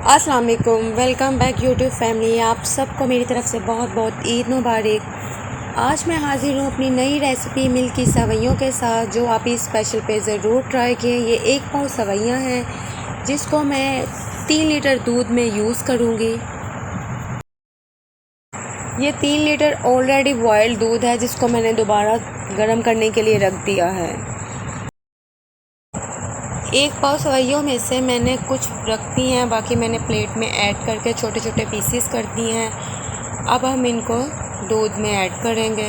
अस्सलाम वालेकुम, welcome back YouTube family. आप सबको मेरी तरफ से बहुत बहुत ईद मुबारक। आज मैं हाज़िर हूँ अपनी नई रेसिपी मिल्की सवैयों के साथ, जो आप इस स्पेशल पे ज़रूर ट्राई किए। ये 1 पाव सवैयाँ हैं जिसको मैं 3 लीटर दूध में यूज़ करूँगी। ये 3 लीटर ऑलरेडी बॉयल्ड दूध है जिसको मैंने दोबारा गर्म करने के लिए रख दिया है। 1 पाव सवैयों में से मैंने कुछ रख दी हैं, बाकी मैंने प्लेट में ऐड करके छोटे छोटे पीसीस कर दिए हैं। अब हम इनको दूध में ऐड करेंगे।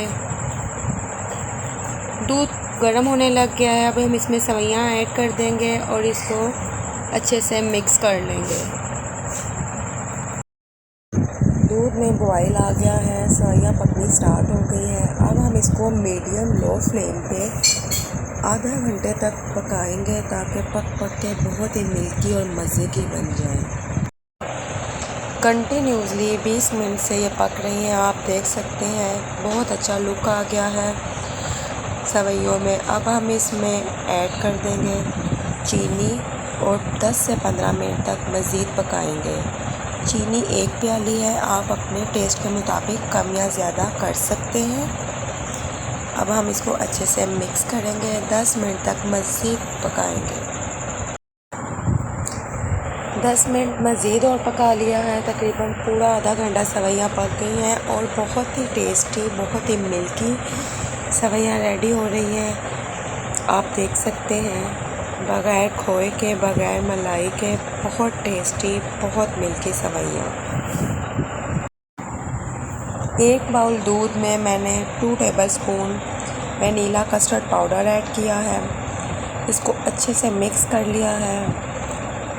दूध गर्म होने लग गया है। अब हम इसमें सवैयाँ ऐड कर देंगे और इसको अच्छे से मिक्स कर लेंगे। दूध में बॉयल आ गया है, सवैयाँ पकनी स्टार्ट हो गई है। अब हम इसको मीडियम लो फ्लेम पे आधा घंटे तक पकाएंगे ताकि पक के बहुत ही मिल्की और मज़े की बन जाए। कंटिन्यूसली 20 मिनट से ये पक रही हैं, आप देख सकते हैं। बहुत अच्छा लुक आ गया है सवैयों में। अब हम इसमें ऐड कर देंगे चीनी और 10 से 15 मिनट तक मज़ीद पकाएंगे। चीनी 1 प्याली है, आप अपने टेस्ट के मुताबिक कम या ज़्यादा कर सकते हैं। अब हम इसको अच्छे से मिक्स करेंगे, 10 मिनट तक मज़ीद पकाएंगे। 10 मिनट मज़ीद और पका लिया है। तकरीबन पूरा आधा घंटा सवैयाँ पक गई हैं और बहुत ही टेस्टी, बहुत ही मिल्की सवैयाँ रेडी हो रही हैं। आप देख सकते हैं, बग़ैर खोए के, बग़ैर मलाई के, बहुत टेस्टी, बहुत मिल्की सवैयाँ। 1 बाउल दूध में मैंने 2 tablespoon vanilla custard powder add किया है। इसको अच्छे से मिक्स कर लिया है।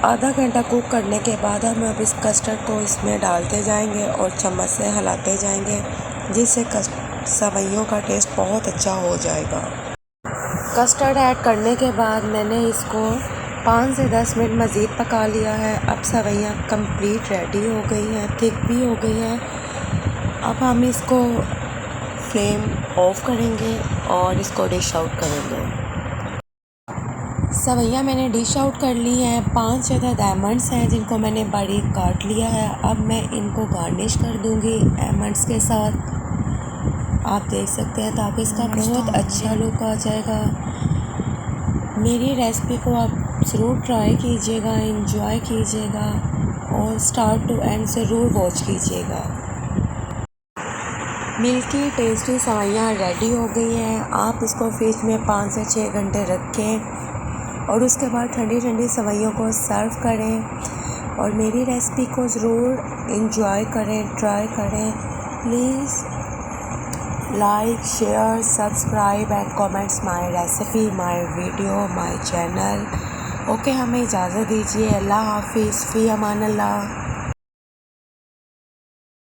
आधा घंटा कुक करने के बाद हम अब इस कस्टर्ड को इसमें डालते जाएंगे और चम्मच से हिलाते जाएंगे, जिससे सवैयों का टेस्ट बहुत अच्छा हो जाएगा। कस्टर्ड ऐड करने के बाद मैंने इसको 5 से 10 मिनट मज़ीद पका लिया है। अब सवैयाँ कंप्लीट रेडी हो गई हैं, थिक भी हो गई हैं। अब हम इसको फ्लेम ऑफ करेंगे और इसको डिश आउट करेंगे। सवैयाँ मैंने डिश आउट कर ली हैं। 5 से 10 आलमंड्स हैं जिनको मैंने बारीक काट लिया है। अब मैं इनको गार्निश कर दूंगी आलमंड्स के साथ। आप देख सकते हैं, ताकि इसका बहुत अच्छा लुक आ जाएगा। मेरी रेसिपी को आप ज़रूर ट्राई कीजिएगा, एंजॉय कीजिएगा और स्टार्ट टू एंड ज़रूर वॉच कीजिएगा। मिल्की टेस्टी सवैयाँ रेडी हो गई हैं। आप इसको फ्रिज में 5 से 6 घंटे रखें और उसके बाद ठंडी ठंडी सवैयों को सर्व करें और मेरी रेसिपी को ज़रूर एंजॉय करें, ट्राई करें। Please like, share, subscribe and comments my recipe, my video, my channel. Okay, हमें इजाज़त दीजिए। अल्लाह हाफिज़, फ़ी अमान अल्लाह।